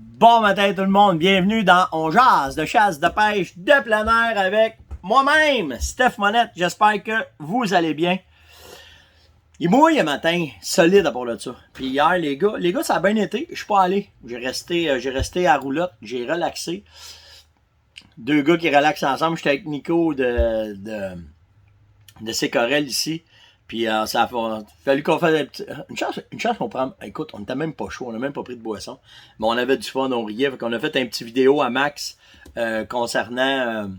Bon matin tout le monde, bienvenue dans On jase de chasse, de pêche, de plein air avec moi-même, Steph Monette. J'espère que vous allez bien. Il mouille un matin, solide à part de ça. Puis hier, les gars, ça a bien été. Je suis pas allé. J'ai resté à roulotte, j'ai relaxé. Deux gars qui relaxent ensemble. J'étais avec Nico de Sécorel ici. Puis ça a fallu qu'on fasse une chance qu'on prend. Écoute, on n'était même pas chaud, on n'a même pas pris de boisson. Mais on avait du fun, on riait. Fait qu'on a fait un petit vidéo à Max concernant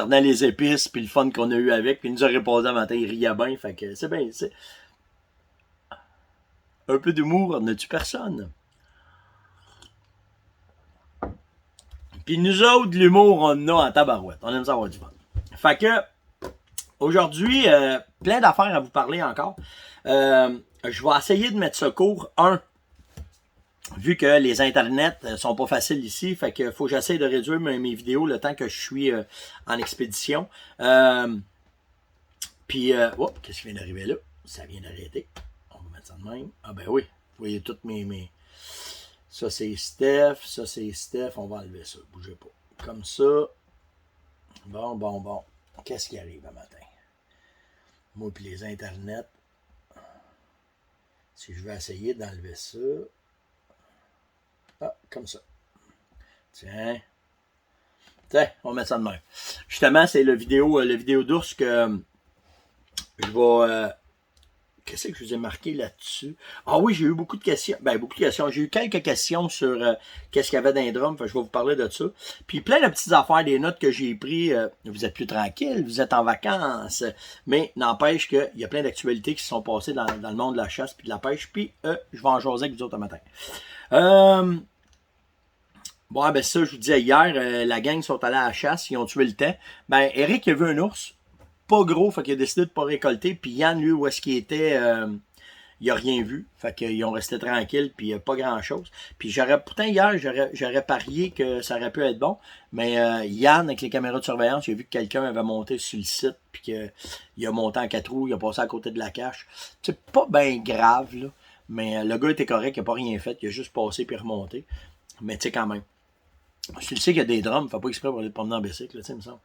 les épices puis le fun qu'on a eu avec. Puis il nous a répondu un matin, il riait bien. Fait que c'est bien. C'est un peu d'humour, ne tue personne. Puis nous autres, de l'humour, on en a en tabarouette. On aime ça avoir du fun. Fait que aujourd'hui, plein d'affaires à vous parler encore. Je vais essayer de mettre ça court. Vu que les internets sont pas faciles ici, fait que faut que j'essaie de réduire mes vidéos le temps que je suis en expédition. Puis, qu'est-ce qui vient d'arriver là? Ça vient d'arrêter. On va mettre ça de même. Ah ben oui, vous voyez toutes mes... Ça c'est Steph, ça c'est Steph. On va enlever ça, bougez pas. Comme ça. Bon. Qu'est-ce qui arrive le matin? Moi puis les internets. Si je vais essayer d'enlever ça. Ah, comme ça. Tiens, on va mettre ça de même. Justement, c'est le vidéo d'ours que je vais... qu'est-ce que je vous ai marqué là-dessus? Ah oui, j'ai eu beaucoup de questions. Ben, beaucoup de questions. J'ai eu quelques questions sur qu'est-ce qu'il y avait dans les drums. Fait que je vais vous parler de ça. Puis plein de petites affaires, des notes que j'ai prises. Vous êtes plus tranquille, vous êtes en vacances. Mais n'empêche qu'il y a plein d'actualités qui se sont passées dans le monde de la chasse puis de la pêche. Puis je vais en jaser avec vous autres un matin. Bon, ben ça, je vous disais hier, la gang sont allés à la chasse, ils ont tué le temps. Ben, Eric, il a vu un ours, pas gros, fait qu'il a décidé de pas récolter. Puis Yann, lui, où est-ce qu'il était, il a rien vu. Fait qu'ils ont resté tranquilles, puis pas grand-chose. Puis pourtant hier, j'aurais parié que ça aurait pu être bon. Mais Yann, avec les caméras de surveillance, il a vu que quelqu'un avait monté sur le site, puis qu'il a monté en 4 roues, il a passé à côté de la cache. C'est pas bien grave, là. Mais le gars était correct, il a pas rien fait, il a juste passé puis remonté. Mais tu sais, quand même. Tu le sais qu'il y a des drums, il ne faut pas exprès pour aller te promener en bicycle, tu sais, il me semble.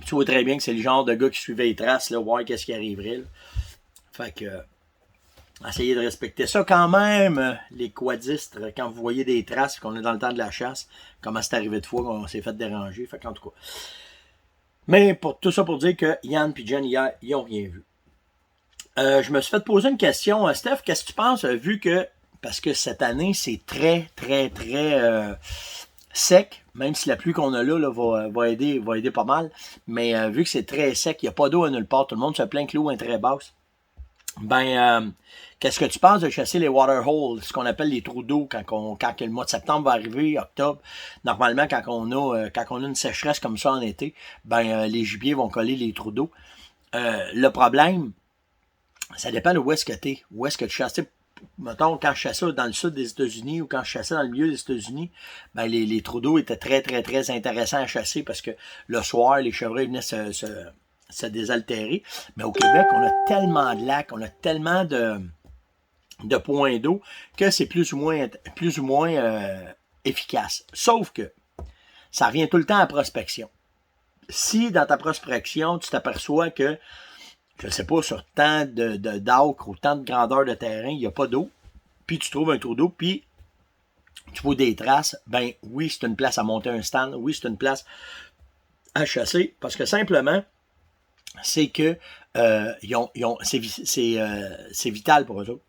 Tu vois très bien que c'est le genre de gars qui suivait les traces, là, voir qu'est-ce qui arriverait. Là. Fait que, essayez de respecter ça quand même, les quadistes, quand vous voyez des traces, qu'on est dans le temps de la chasse, comment c'est arrivé de fois qu'on s'est fait déranger, fait qu'en tout cas. Mais pour tout ça pour dire que Yann et Jen hier, ils n'ont rien vu. Je me suis fait poser une question, Steph, qu'est-ce que tu penses, vu que parce que cette année, c'est très sec, même si la pluie qu'on a là, va aider pas mal. Mais vu que c'est très sec, il n'y a pas d'eau à nulle part, tout le monde se plaint que l'eau est très basse. Ben, qu'est-ce que tu penses de chasser les water holes, ce qu'on appelle les trous d'eau, quand le mois de septembre va arriver, octobre, normalement, quand on a une sécheresse comme ça en été, ben, les gibiers vont coller les trous d'eau. Le problème, ça dépend de où est-ce que tu es, où est-ce que tu chasses. Mettons, quand je chassais dans le sud des États-Unis ou quand je chassais dans le milieu des États-Unis, ben les trous d'eau étaient très intéressants à chasser parce que le soir, les chevreuils venaient se désaltérer. Mais au Québec, on a tellement de lacs, on a tellement de points d'eau que c'est plus ou moins efficace. Sauf que ça revient tout le temps à la prospection. Si dans ta prospection, tu t'aperçois que je ne sais pas, sur tant d'acres ou tant de grandeur de terrain, il n'y a pas d'eau, puis tu trouves un trou d'eau, puis tu vois des traces, ben oui, c'est une place à monter un stand, oui, c'est une place à chasser, parce que simplement, c'est que c'est vital pour eux autres.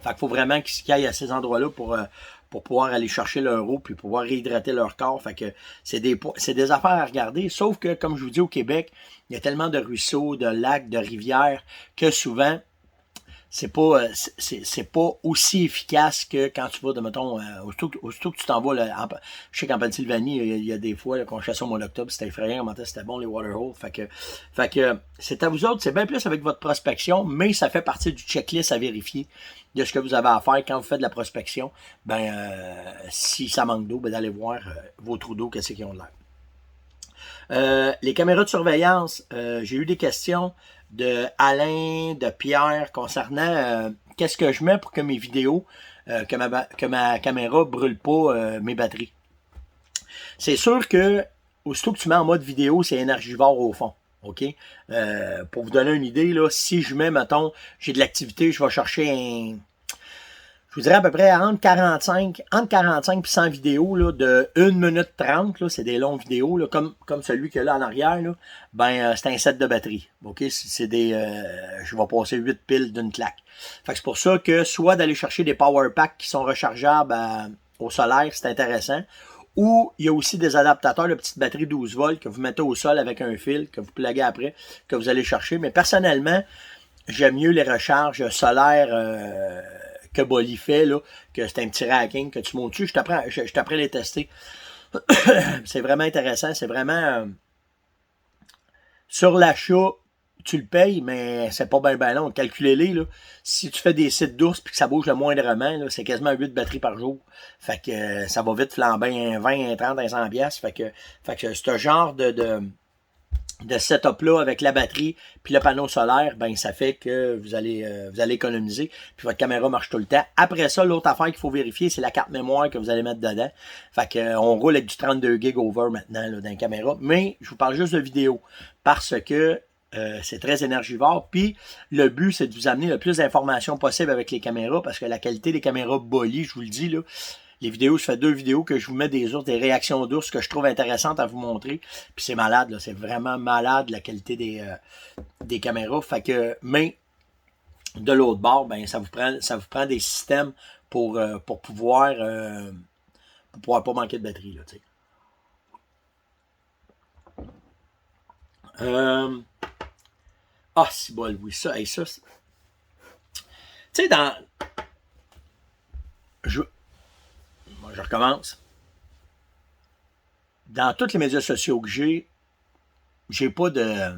Fait qu'il faut vraiment qu'ils aillent à ces endroits-là pour pouvoir aller chercher leur eau puis pouvoir réhydrater leur corps. Fait que c'est des affaires à regarder. Sauf que, comme je vous dis, au Québec, il y a tellement de ruisseaux, de lacs, de rivières que souvent, c'est pas aussi efficace que quand tu vas, mettons, aussitôt que tu t'en vas, là, je sais qu'en Pennsylvanie, il y a des fois qu'on chassait au mois d'octobre, c'était effrayant, comment c'était bon les water holes. Fait que c'est à vous autres, c'est bien plus avec votre prospection, mais ça fait partie du checklist à vérifier de ce que vous avez à faire quand vous faites de la prospection. Ben, si ça manque d'eau, ben d'aller voir vos trous d'eau, qu'est-ce qu'ils ont de l'air. Les caméras de surveillance, j'ai eu des questions de Alain, de Pierre concernant qu'est-ce que je mets pour que mes vidéos, que ma caméra brûle pas mes batteries. C'est sûr que, aussitôt que tu mets en mode vidéo, c'est énergivore au fond. OK? Pour vous donner une idée, là, si je mets, mettons, j'ai de l'activité, je vais chercher je vous dirais à peu près entre 45 et 100 vidéos là, de 1 minute 30, là, c'est des longues vidéos, là, comme celui que là en arrière, là, c'est un set de batterie. OK? C'est des. Je vais passer 8 piles d'une claque. Fait que c'est pour ça que soit d'aller chercher des power packs qui sont rechargeables au solaire, c'est intéressant. Ou il y a aussi des adaptateurs de petites batteries 12 volts que vous mettez au sol avec un fil, que vous pluguez après, que vous allez chercher. Mais personnellement, j'aime mieux les recharges solaires que Bolly fait, là, que c'est un petit racking que tu montes dessus. Je t'apprends à les tester. C'est vraiment intéressant. C'est vraiment... sur l'achat, tu le payes, mais c'est pas bien long. Calculez-les, là. Si tu fais des sites d'ours puis que ça bouge le moindrement, là, c'est quasiment 8 batteries par jour. Fait que ça va vite flamber un 20, un 30, un 100 piastres. Fait que ce genre de setup-là avec la batterie puis le panneau solaire, ben ça fait que vous allez économiser puis votre caméra marche tout le temps. Après ça, l'autre affaire qu'il faut vérifier, c'est la carte mémoire que vous allez mettre dedans. Fait que on roule avec du 32 GB over maintenant là, dans la caméra, mais je vous parle juste de vidéo parce que c'est très énergivore. Puis le but, c'est de vous amener le plus d'informations possible avec les caméras parce que la qualité des caméras Bolly, je vous le dis là, les vidéos, je fais 2 vidéos que je vous mets des ours, des réactions d'ours que je trouve intéressantes à vous montrer. Puis c'est malade, là, c'est vraiment malade la qualité des caméras. Fait que, mais de l'autre bord, ben ça vous prend des systèmes pour pouvoir pas manquer de batterie. Là, c'est bon, oui, ça. Tu sais, je recommence. Dans tous les médias sociaux que j'ai plus de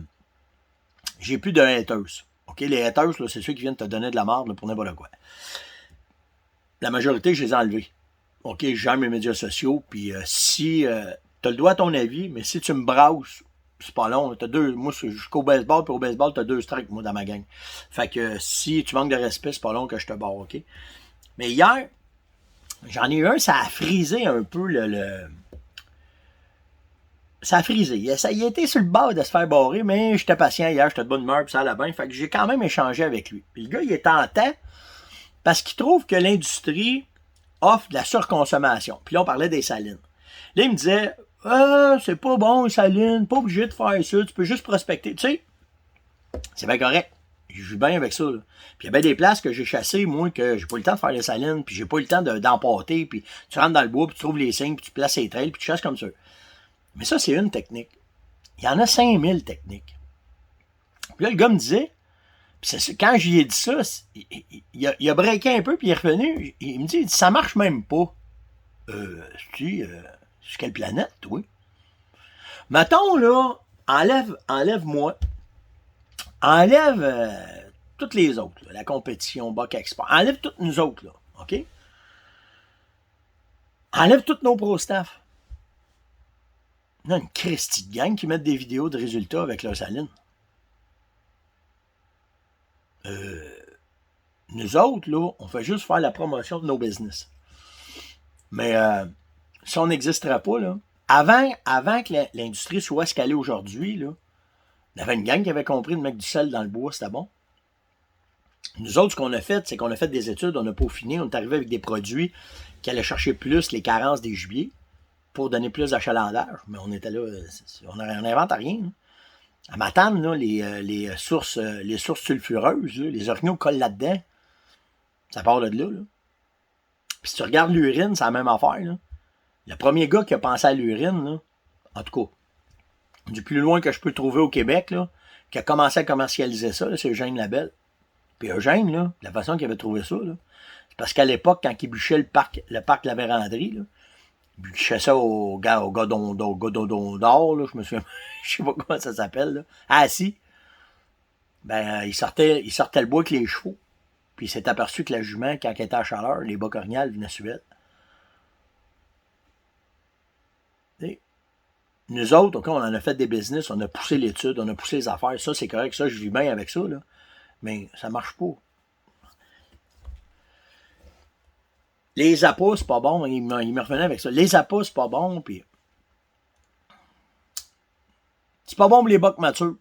haters. OK? Les haters, là, c'est ceux qui viennent te donner de la merde pour n'importe quoi. La majorité, je les ai enlevés. OK? J'aime mes médias sociaux, puis si tu as le droit à ton avis, mais si tu me brasses, c'est pas long. Moi, jusqu'au baseball, puis au baseball, tu as 2 strikes, moi, dans ma gang. Fait que si tu manques de respect, c'est pas long que je te barre, OK? Mais hier, j'en ai eu un, ça a frisé un peu ça a frisé. Il a été sur le bord de se faire barrer, mais j'étais patient hier, j'étais de bonne humeur, puis ça allait bien. Fait que j'ai quand même échangé avec lui. Puis le gars, il est tentant parce qu'il trouve que l'industrie offre de la surconsommation. Puis là, on parlait des salines. Là, il me disait, c'est pas bon, les salines, pas obligé de faire ça, tu peux juste prospecter. Tu sais, c'est bien correct. Je vis bien avec ça. Là. Puis il y a bien des places que j'ai chassées, moi, que j'ai pas eu le temps de faire les salines, puis j'ai pas eu le temps d'empâter, puis tu rentres dans le bois, puis tu trouves les signes, puis tu places les trails, puis tu chasses comme ça. Mais ça, c'est une technique. Il y en a 5000 techniques. Puis là, le gars me disait, puis quand j'y ai dit ça, il a breaké un peu, puis il est revenu. Il me dit, ça marche même pas. Sur quelle planète, oui? Mettons, là, enlève-moi. Enlève toutes les autres, là, la compétition, Buck Export. Enlève toutes nous autres, là, OK? Enlève tous nos pro-staff. Il y a une Christie de gang qui mettent des vidéos de résultats avec leur saline. Nous autres, là, on fait juste faire la promotion de nos business. Mais si on n'existerait pas, là, avant que l'industrie soit ce qu'elle est aujourd'hui, là, il y avait une gang qui avait compris de mettre du sel dans le bois, c'était bon. Nous autres, ce qu'on a fait, c'est qu'on a fait des études, on n'a pas fini, on est arrivé avec des produits qui allaient chercher plus les carences des gibiers pour donner plus d'achalandage. Mais on était là, on n'invente rien. Hein. À Matane, là, les sources sulfureuses, là, les orignaux collent là-dedans. Ça part de là. Puis si tu regardes l'urine, c'est la même affaire. Là. Le premier gars qui a pensé à l'urine, là, en tout cas, du plus loin que je peux trouver au Québec, là, qui a commencé à commercialiser ça, là, c'est Eugène Labelle. Puis Eugène, là, la façon qu'il avait trouvé ça, là, c'est parce qu'à l'époque, quand il bûchait le parc La Vérandrie, là, il bûchait ça au Godon d'or, là, je me souviens, je sais pas comment ça s'appelle, là. Ah, si. Ben, il sortait le bois avec les chevaux. Puis il s'est aperçu que la jument, quand elle était à chaleur, les bas corniales venaient suer. Nous autres, okay, on en a fait des business, on a poussé l'étude, on a poussé les affaires. Ça, c'est correct, ça, je vis bien avec ça, là. Mais ça marche pas. Les appâts, c'est pas bon. Il me revenait avec ça. Les appâts, c'est pas bon. Puis c'est pas bon pour les bocs matures.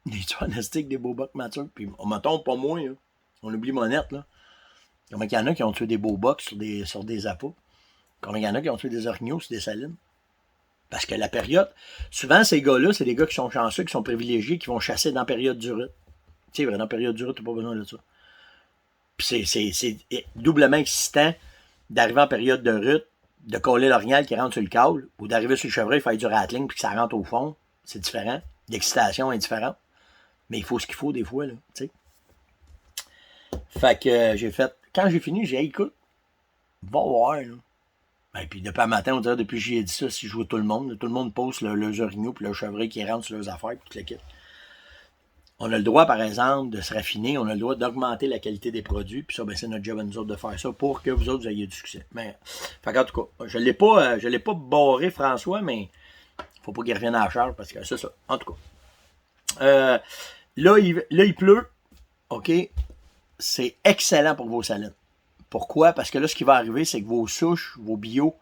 Les pronostics des beaux bocs matures. Puis on m'attend pas moins. Là. On oublie Monette. Là. Comment il y en a qui ont tué des beaux bocs sur des appâts? Comment il y en a qui ont tué des orignaux sur des salines? Parce que la période, souvent ces gars-là, c'est des gars qui sont chanceux, qui sont privilégiés, qui vont chasser dans la période du rut. Tu sais, dans la période du rut, t'as pas besoin de ça. Puis c'est doublement excitant d'arriver en période de rut, de coller l'orignal qui rentre sur le câble, ou d'arriver sur le chevreuil, faire du rattling, puis que ça rentre au fond. C'est différent. L'excitation est différente. Mais il faut ce qu'il faut des fois, là, tu sais. Fait que j'ai fait, quand j'ai fini, j'ai dit, écoute, va voir, là. Ben, puis depuis un matin, on dirait, depuis que j'ai dit ça, si je vois tout le monde pose leurs orignaux puis leurs chevreuils qui rentrent sur leurs affaires, puis tout le kit. On a le droit, par exemple, de se raffiner, on a le droit d'augmenter la qualité des produits, puis ça, ben, c'est notre job à nous autres de faire ça pour que vous autres, vous ayez du succès. Mais, fait qu'en tout cas, je l'ai pas barré, François, mais faut pas qu'il revienne à la charge, parce que c'est ça. En tout cas. Là, il pleut. OK? C'est excellent pour vos salines. Pourquoi? Parce que là, ce qui va arriver, c'est que vos souches, vos bio,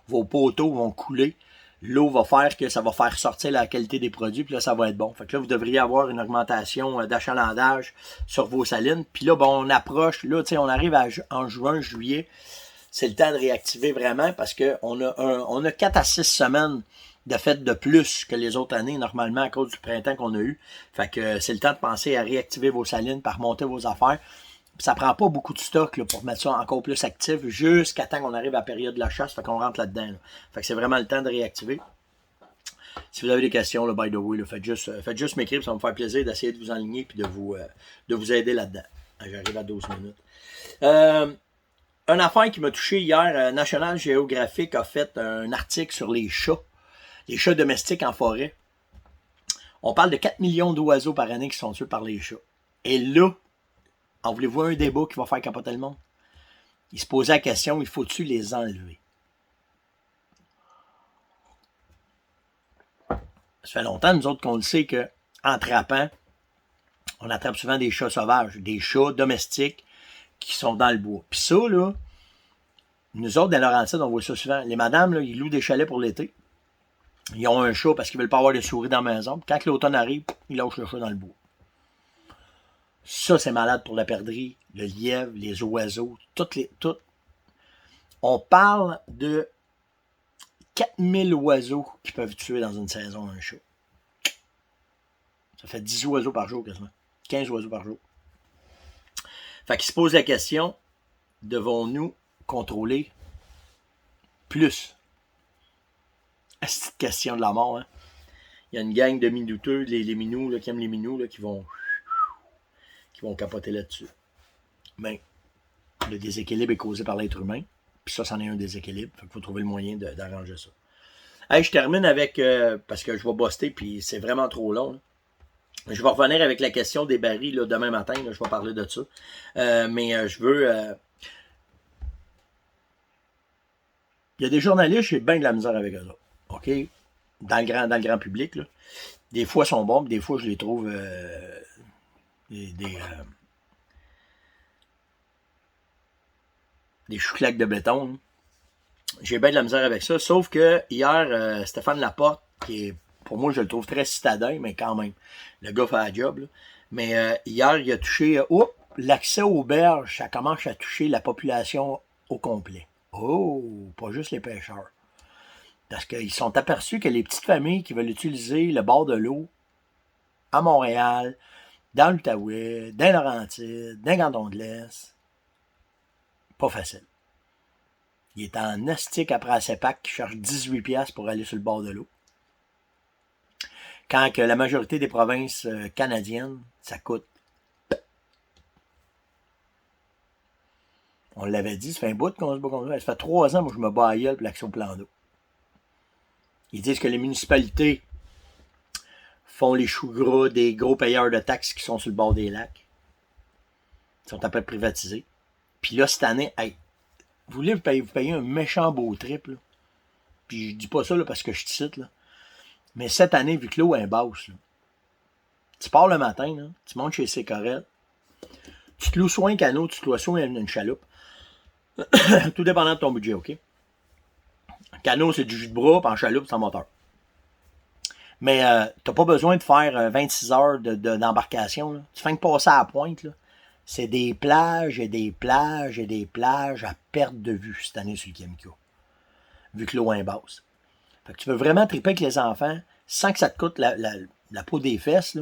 vos poteaux vont couler. L'eau va faire que ça va faire sortir la qualité des produits, puis là, ça va être bon. Fait que là, vous devriez avoir une augmentation d'achalandage sur vos salines. Puis là, bon, on approche, là, tu sais, on arrive en juin, juillet. C'est le temps de réactiver vraiment parce qu'on a 4 à 6 semaines de fête de plus que les autres années, normalement, à cause du printemps qu'on a eu. Fait que c'est le temps de penser à réactiver vos salines, par remonter vos affaires. Puis ça prend pas beaucoup de stock là, pour mettre ça encore plus actif jusqu'à temps qu'on arrive à la période de la chasse. Fait qu'on rentre là-dedans. Là. Fait que c'est vraiment le temps de réactiver. Si vous avez des questions, là, by the way, là, faites juste m'écrire. Ça va me faire plaisir d'essayer de vous enligner et de vous aider là-dedans. J'arrive à 12 minutes. Une affaire qui m'a touché hier, National Geographic a fait un article sur les chats domestiques en forêt. On parle de 4 millions d'oiseaux par année qui sont tués par les chats. Et là, en voulez-vous un débat qui va faire capoter le monde? Il se posait la question, il faut-tu les enlever? Ça fait longtemps, nous autres, qu'on le sait qu'en trappant, on attrape souvent des chats sauvages, des chats domestiques qui sont dans le bois. Puis ça, là, nous autres, dans Laurentides, on voit ça souvent. Les madames, là, ils louent des chalets pour l'été. Ils ont un chat parce qu'ils veulent pas avoir de souris dans la maison. Puis quand l'automne arrive, ils lâchent le chat dans le bois. Ça, c'est malade pour la perdrix, le lièvre, les oiseaux, tout. On parle de 4000 oiseaux qui peuvent tuer dans une saison un chat. Ça fait 10 oiseaux par jour quasiment. 15 oiseaux par jour. Fait qu'il se pose la question, devons-nous contrôler plus? C'est une question de la mort. Hein? Il y a une gang de minouteux, les minous, là, qui aiment les minous, là, qui vont capoter là-dessus. Mais le déséquilibre est causé par l'être humain. Puis ça, c'en est un déséquilibre. Fait qu'il faut trouver le moyen d'arranger ça. Hey, je termine avec, parce que je vais buster, puis c'est vraiment trop long. Là. Je vais revenir avec la question des barils là, demain matin. Là, je vais parler de ça. Mais je veux... Il y a des journalistes, j'ai bien de la misère avec eux. OK? Dans le grand public. Là. Des fois, ils sont bons, des fois, je les trouve... des chouclaques de béton. Là. J'ai bien de la misère avec ça. Sauf que hier, Stéphane Laporte, qui est, pour moi, je le trouve très citadin, mais quand même, le gars fait la job. Là. Mais hier, il a touché... l'accès aux berges, ça commence à toucher la population au complet. Oh, pas juste les pêcheurs. Parce qu'ils sont aperçus que les petites familles qui veulent utiliser le bord de l'eau à Montréal, dans l'Outaouais, dans Laurentides, dans le Canton de l'Est, pas facile. Il est en astique après la CEPAC qui cherche 18$ pour aller sur le bord de l'eau. Quand que la majorité des provinces canadiennes, ça coûte. On l'avait dit, ça fait un bout qu'on se bat contre ça. Ça fait 3 ans, moi, je me bats à gueule pour l'action plan d'eau. Ils disent que les municipalités font les choux gras des gros payeurs de taxes qui sont sur le bord des lacs. Ils sont après privatisés. Puis là, cette année, hey, vous payez un méchant beau trip. Là. Puis je dis pas ça là, parce que je te cite. Là. Mais cette année, vu que l'eau est basse, là, tu pars le matin, là, tu montes chez Sécorette, tu te loues soit un canot, tu te loues soit une chaloupe. Tout dépendant de ton budget, OK? En canot, c'est du jus de bras, puis en chaloupe, c'est en moteur. Mais tu n'as pas besoin de faire 26 heures d'embarcation. Tu fais que passer à la pointe. C'est des plages et des plages et des plages à perte de vue cette année sur le Kamiko. Vu que l'eau est basse. Fait que tu veux vraiment triper avec les enfants sans que ça te coûte la peau des fesses.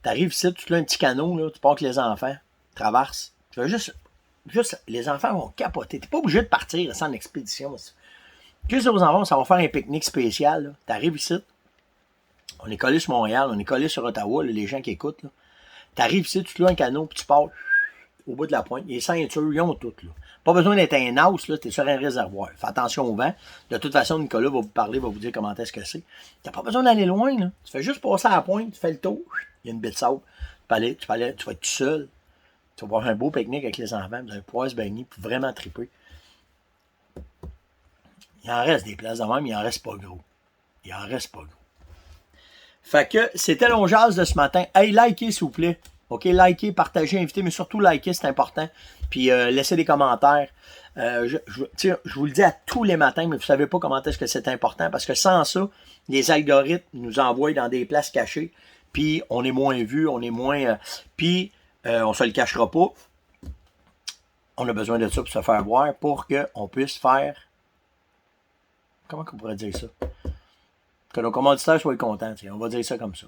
Tu arrives ici, tu te un petit canot, là, tu pars avec les enfants, tu traverses. Tu veux juste, les enfants vont capoter. Tu n'es pas obligé de partir sans expédition. Juste aux enfants, ça va faire un pique-nique spécial. Tu arrives ici, on est collé sur Montréal, on est collé sur Ottawa, là, les gens qui écoutent. Tu arrives ici, tu te loues un canot, puis tu pars au bout de la pointe. Les ceintures, ils ont toutes. Là. Pas besoin d'être un house, tu es sur un réservoir. Fais attention au vent. De toute façon, Nicolas va vous parler, va vous dire comment est-ce que c'est. Tu n'as pas besoin d'aller loin. Là. Tu fais juste passer à la pointe, tu fais le tour. Il y a une baie de sable. Tu vas être tout seul. Tu vas avoir un beau pique-nique avec les enfants. Vous allez pouvoir se baigner pour vraiment triper. Il en reste des places de même, il en reste pas gros. Il en reste pas gros. Fait que c'était l'onjaz de ce matin. Hey, likez s'il vous plaît. OK, likez, partagez, invitez, mais surtout likez, c'est important. Puis laissez des commentaires. Je vous le dis à tous les matins, mais vous ne savez pas comment est-ce que c'est important, parce que sans ça, les algorithmes nous envoient dans des places cachées, puis on est moins vu, on est moins... puis on se le cachera pas. On a besoin de ça pour se faire voir, pour qu'on puisse faire... Comment on pourrait dire ça? Que nos commanditaires soient contents, on va dire ça comme ça.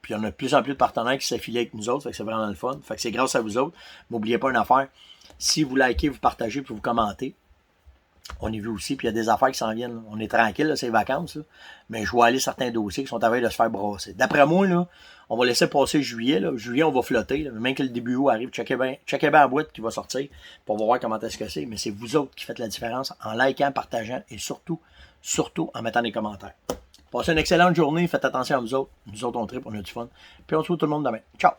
Puis on a de plus en plus de partenaires qui s'affilient avec nous autres, fait que c'est vraiment le fun. Fait que c'est grâce à vous autres. N'oubliez pas une affaire, si vous likez, vous partagez, puis vous commentez, on est vu aussi, puis il y a des affaires qui s'en viennent. On est tranquille, là, c'est les vacances, là. Mais je vois aller certains dossiers qui sont à veille de se faire brasser. D'après moi, là, on va laisser passer juillet. Là. Juillet, on va flotter. Là. Même que le début août arrive, checkez bien la boîte qui va sortir pour voir comment est-ce que c'est. Mais c'est vous autres qui faites la différence en likant, partageant et surtout en mettant des commentaires. Passez une excellente journée, faites attention à vous autres. Nous autres, on tripe, on a du fun. Puis on se retrouve tout le monde demain. Ciao!